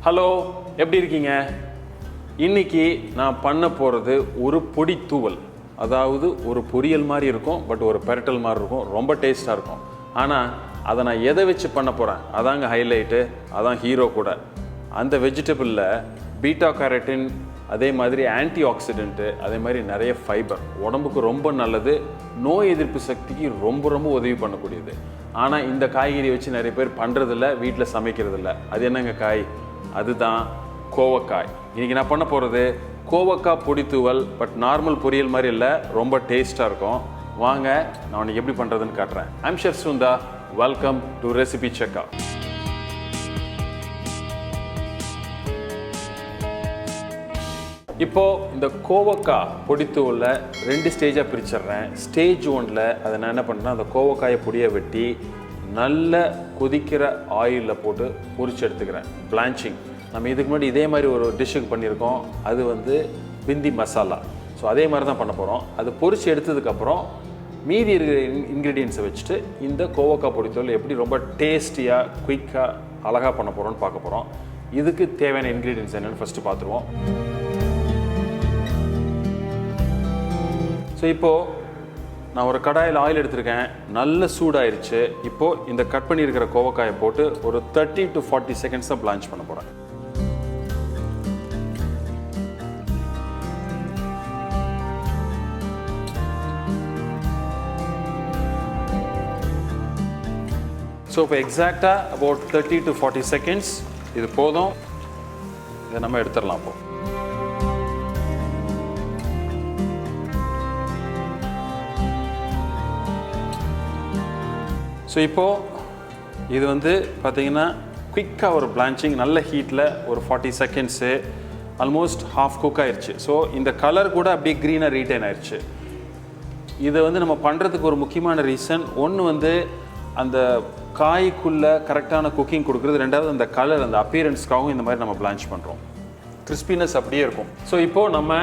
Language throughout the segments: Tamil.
ஹலோ, எப்படி இருக்கீங்க? இன்னைக்கு நான் பண்ண போகிறது ஒரு பொடி தூவல். அதாவது ஒரு பொரியல் மாதிரி இருக்கும், பட் ஒரு பெரட்டல் மாதிரி இருக்கும், ரொம்ப டேஸ்ட்டாக இருக்கும். ஆனால் அதை நான் எதை வச்சு பண்ண போகிறேன், அதாங்க ஹைலைட்டு, அதான் ஹீரோ கூட. அந்த வெஜிடபிளில் பீட்டா கேரட்டின், அதே மாதிரி ஆன்டிஆக்சிடென்ட்டு, அதே மாதிரி நிறைய ஃபைபர், உடம்புக்கு ரொம்ப நல்லது, நோய் எதிர்ப்பு சக்திக்கு ரொம்ப ரொம்ப உதவி பண்ணக்கூடியது. ஆனால் இந்த காய்கறி வச்சு நிறைய பேர் பண்ணுறதில்ல, வீட்டில் சமைக்கிறதில்ல. அது என்னங்க காய்? அதுதான் கோவக்காய். இன்றைக்கி நான் பண்ண போகிறது கோவக்காய் பொடி தூவல். பட் நார்மல் பொரியல் மாதிரி இல்லை, ரொம்ப டேஸ்ட்டாக இருக்கும். வாங்க நான் உனக்கு எப்படி பண்ணுறதுன்னு காட்டுறேன். I'm Chief Sunder. Welcome to recipe checker. இப்போது இந்த கோவக்காய் பொடித்தூவில் 2 ஸ்டேஜாக பிரிச்சிடுறேன். ஸ்டேஜ் 1ல் அதை நான் என்ன பண்ணுறேன், அந்த கோவக்காயை பொடியை வெட்டி நல்ல கொதிக்கிற ஆயிலில் போட்டு பொரிச்சு எடுத்துக்கிறேன். பிளான்ச்சிங். நம்ம இதுக்கு முன்னாடி இதே மாதிரி ஒரு டிஷ்ஷுக்கு பண்ணியிருக்கோம், அது வந்து பிந்தி மசாலா. ஸோ அதே மாதிரி தான் பண்ண போகிறோம். அது பொரிச்சு எடுத்ததுக்கப்புறம் மீதி இருக்கிற இன்க்ரீடியன்ஸை வச்சுட்டு இந்த கோவக்காய் பொடித்தூள் எப்படி ரொம்ப டேஸ்டியாக குயிக்காக அழகாக பண்ண போகிறோம்னு பார்க்க போகிறோம். இதுக்கு தேவையான இன்க்ரீடியன்ஸ் என்னென்னு ஃபஸ்ட்டு பார்த்துருவோம். ஸோ இப்போது நான் ஒரு கடாயில் ஆயில் எடுத்திருக்கேன், நல்ல சூடாயிருச்சு. இப்போது இந்த கட் பண்ணியிருக்கிற கோவக்காயை போட்டு ஒரு 30 to 40 செகண்ட்ஸ் தான் பிளான்ச் பண்ண போகிறேன். ஸோ இப்போ எக்ஸாக்டாக அபவுட் 30 to 40 செகண்ட்ஸ் இது போதும். இதை நம்ம எடுத்துடலாம். அப்போது ஸோ இப்போது இது வந்து பார்த்திங்கன்னா குயிக்காக ஒரு பிளான்ச்சிங், நல்ல ஹீட்டில் ஒரு 40 செகண்ட்ஸு, ஆல்மோஸ்ட் ஹாஃப் குக் ஆயிடுச்சு. ஸோ இந்த கலர் கூட அப்படியே க்ரீனாக ரீட்டைன் ஆயிடுச்சு. இதை வந்து நம்ம பண்ணுறதுக்கு ஒரு முக்கியமான ரீசன், ஒன்று வந்து அந்த காய்க்குள்ளே கரெக்டான குக்கிங் கொடுக்குறது, ரெண்டாவது அந்த கலர், அந்த அப்பியரன்ஸ்க்காகவும் இந்த மாதிரி நம்ம பிளான்ச் பண்ணுறோம். கிறிஸ்பினஸ் அப்படியே இருக்கும். ஸோ இப்போது நம்ம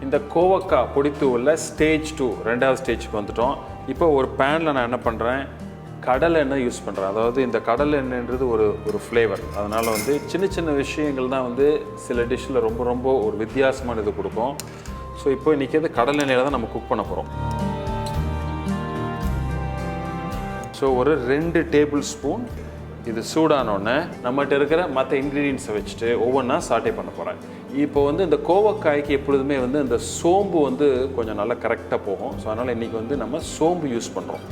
இந்த கோவக்காய் பொடித்தூவில் ஸ்டேஜ் 2 2வது ஸ்டேஜுக்கு வந்துட்டோம். இப்போ ஒரு பேனில் நான் என்ன பண்ணுறேன், கடலை எண்ணெய் யூஸ் பண்ணுறேன். அதாவது இந்த கடலை எண்ணெய்ன்றது ஒரு ஃப்ளேவர். அதனால் வந்து சின்ன சின்ன விஷயங்கள் தான் வந்து சில டிஷ்ஷில் ரொம்ப ரொம்ப ஒரு வித்தியாசமான இது கொடுக்கும். ஸோ இப்போ இன்றைக்கி வந்து கடலை எண்ணெயில் தான் நம்ம குக் பண்ண போகிறோம். ஸோ ஒரு 2 டேபிள் ஸ்பூன் இது சூடானோடனே நம்மகிட்ட இருக்கிற மற்ற இன்க்ரீடியன்ஸை வச்சுட்டு ஒவ்வொன்றா சாட்டே பண்ண போகிறேன். இப்போ வந்து இந்த கோவக்காய்க்கு எப்பொழுதுமே வந்து இந்த சோம்பு வந்து கொஞ்சம் நல்லா கரெக்டாக போகும். ஸோ அதனால் இன்றைக்கி வந்து நம்ம சோம்பு யூஸ் பண்ணுறோம்.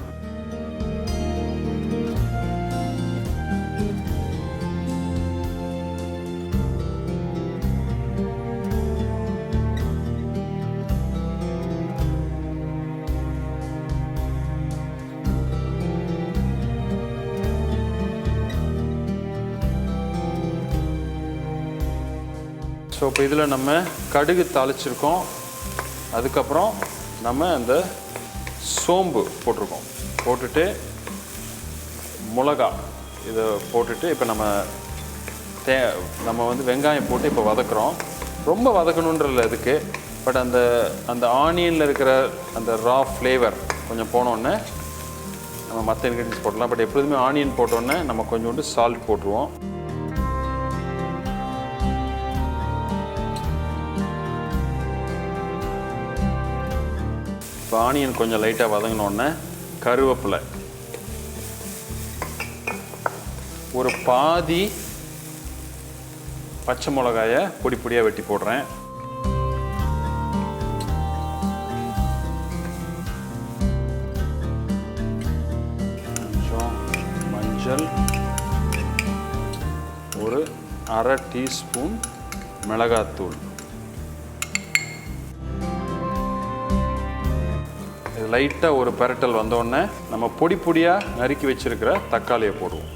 ஸோ இப்போ இதில் நம்ம கடுகு தாளிச்சிருக்கோம். அதுக்கப்புறம் நம்ம அந்த சோம்பு போட்டிருக்கோம். போட்டுட்டு மிளகா இதை போட்டுட்டு இப்போ நம்ம வந்து வெங்காயம் போட்டு இப்போ வதக்குறோம். ரொம்ப வதக்கணுன்றல இதுக்கு, பட் அந்த ஆனியனில் இருக்கிற அந்த ரா ஃப்ளேவர் கொஞ்சம் போனோடனே நம்ம மற்ற இன்க்ரீடியன்ஸ் போடலாம். பட் எப்பொழுதுமே ஆனியன் போட்டோன்னே நம்ம கொஞ்சோண்டு சால்ட் போட்டுருவோம். இப்போ ஆனியன் கொஞ்சம் லைட்டாக வதங்கினோடனே கருவேப்பிலை, ஒரு பாதி பச்சை மிளகாயை பொடி பொடியாக வெட்டி போடுறேன். கொஞ்சம் மஞ்சள், ஒரு அரை டீஸ்பூன் மிளகாத்தூள், லைட்டாக ஒரு பெரட்டல் வந்தோடனே நம்ம பொடி பொடியாக நறுக்கி வச்சிருக்கிற தக்காளியை போடுவோம்.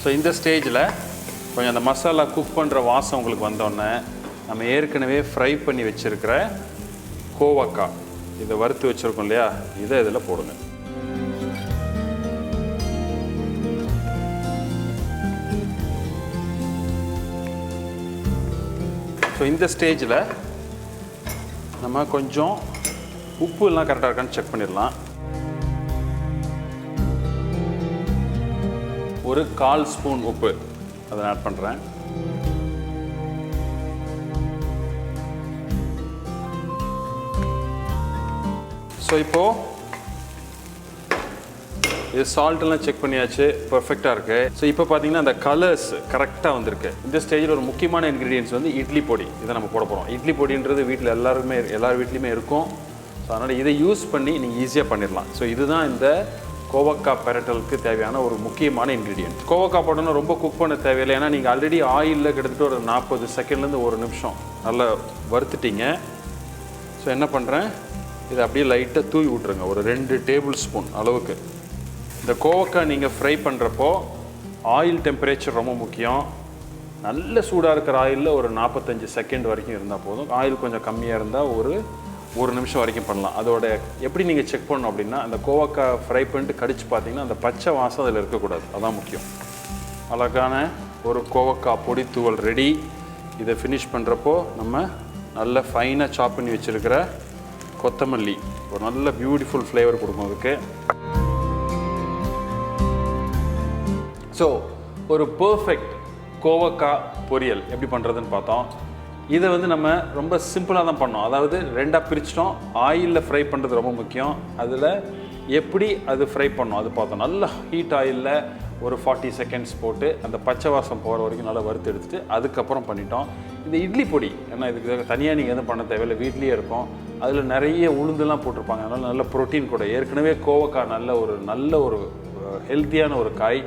ஸோ இந்த ஸ்டேஜில் கொஞ்சம் அந்த மசாலா குக் பண்ணுற வாசம் உங்களுக்கு வந்தோடனே நம்ம ஏற்கனவே ஃப்ரை பண்ணி வச்சுருக்கிற கோவக்காய் இதை வறுத்து வச்சுருக்கோம் இல்லையா, இதை இதில் போடுங்க. ஸோ இந்த ஸ்டேஜில் நம்ம கொஞ்சம் உப்பு எல்லாம் கரெக்டாக இருக்கான்னு செக் பண்ணிடலாம். ஒரு 1/4 ஸ்பூன் உப்பு அதை ஆட் பண்ணுறேன். ஸோ இப்போது இது சால்ட்டெல்லாம் செக் பண்ணியாச்சு, பர்ஃபெக்டாக இருக்குது. ஸோ இப்போ பார்த்தீங்கன்னா அந்த கலர்ஸ் கரெக்டாக வந்திருக்கு. இந்த ஸ்டேஜில் ஒரு முக்கியமான இன்க்ரீடியன்ஸ் வந்து இட்லி பொடி. இதை நம்ம போட போகிறோம். இட்லி பொடின்றது வீட்டில் எல்லார் வீட்லேயுமே இருக்கும். ஸோ அதனால் இதை யூஸ் பண்ணி நீங்கள் ஈஸியாக பண்ணிடலாம். ஸோ இதுதான் இந்த கோவக்காய் பெரட்டலுக்கு தேவையான ஒரு முக்கியமான இன்க்ரீடியன்ட். கோவக்காய் போட்டோன்னா ரொம்ப குக் பண்ண தேவையில்லை. ஏன்னா நீங்கள் ஆல்ரெடி ஆயிலில் கிட்டத்தட்ட ஒரு 40 செகண்ட்லேருந்து 1 நிமிஷம் நல்லா வறுத்துட்டீங்க. ஸோ என்ன பண்ணுறேன், இதை அப்படியே லைட்டாக தூவி விட்ருங்க ஒரு 2 டேபிள் ஸ்பூன் அளவுக்கு. இந்த கோவக்காய் நீங்கள் ஃப்ரை பண்ணுறப்போ ஆயில் டெம்பரேச்சர் ரொம்ப முக்கியம். நல்ல சூடாக இருக்கிற ஆயிலில் ஒரு 45 செகண்ட் வரைக்கும் இருந்தால் போதும். ஆயில் கொஞ்சம் கம்மியாக இருந்தால் ஒரு நிமிஷம் வரைக்கும் பண்ணலாம். அதோட எப்படி நீங்கள் செக் பண்ணணும் அப்படின்னா, அந்த கோவக்காய் ஃப்ரை பண்ணிட்டு கடிச்சு பார்த்தீங்கன்னா அந்த பச்சை வாசம் அதில் இருக்கக்கூடாது. அதான் முக்கியம். அழகான ஒரு கோவக்காய் பொடி தூவல் ரெடி. இதை ஃபினிஷ் பண்ணுறப்போ நம்ம நல்ல ஃபைனாக சாப் பண்ணி வச்சுருக்கிற கொத்தமல்லி ஒரு நல்ல பியூட்டிஃபுல் ஃப்ளேவர் கொடுக்கும் அதுக்கு. ஸோ ஒரு பர்ஃபெக்ட் கோவக்காய் பொரியல் எப்படி பண்ணுறதுன்னு பார்த்தோம். இதை வந்து நம்ம ரொம்ப சிம்பிளாக தான் பண்ணோம். அதாவது 2ஆக பிரிச்சிட்டோம். ஆயிலில் ஃப்ரை பண்ணுறது ரொம்ப முக்கியம். அதில் எப்படி அது ஃப்ரை பண்ணோம் அது பார்த்தோம். நல்ல ஹீட் ஆயிலில் ஒரு 40 செகண்ட்ஸ் போட்டு அந்த பச்சை வாசம் போகிற வரைக்கும் நல்லா வறுத்து எடுத்துட்டு அதுக்கப்புறம் பண்ணிட்டோம். இந்த இட்லி பொடி ஏன்னா இதுக்கு தனியாக நீங்கள் எதுவும் பண்ண தேவையில்லை, வீட்லேயே இருக்கும். அதில் நிறைய உளுந்துலாம் போட்டிருப்பாங்க. அதனால் நல்ல ப்ரோட்டீன் கூட. ஏற்கனவே கோவக்காய் நல்ல ஒரு ஹெல்த்தியான ஒரு காய்.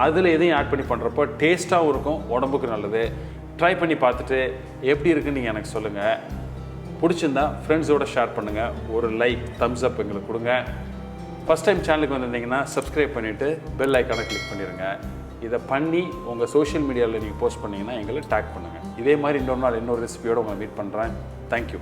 அதில் எதையும் ஆட் பண்ணி பண்ணுறப்போ டேஸ்ட்டாகவும் இருக்கும், உடம்புக்கு நல்லது. ட்ரை பண்ணி பார்த்துட்டு எப்படி இருக்குன்னு நீங்கள் எனக்கு சொல்லுங்கள். பிடிச்சிருந்தா ஃப்ரெண்ட்ஸோடு ஷேர் பண்ணுங்கள். ஒரு லைக், தம்ஸ் அப் எங்களுக்கு கொடுங்க. ஃபஸ்ட் டைம் சேனலுக்கு வந்திருந்தீங்கன்னா சப்ஸ்கிரைப் பண்ணிவிட்டு பெல் ஐக்கானை கிளிக் பண்ணிடுங்க. இதை பண்ணி உங்கள் சோஷியல் மீடியாவில் நீங்கள் போஸ்ட் பண்ணிங்கன்னா எங்களை டேக் பண்ணுங்கள். இதே மாதிரி இன்னொரு நாள் இன்னொரு ரெசிபியோடு உங்களை மீட் பண்ணுறேன். தேங்க்யூ.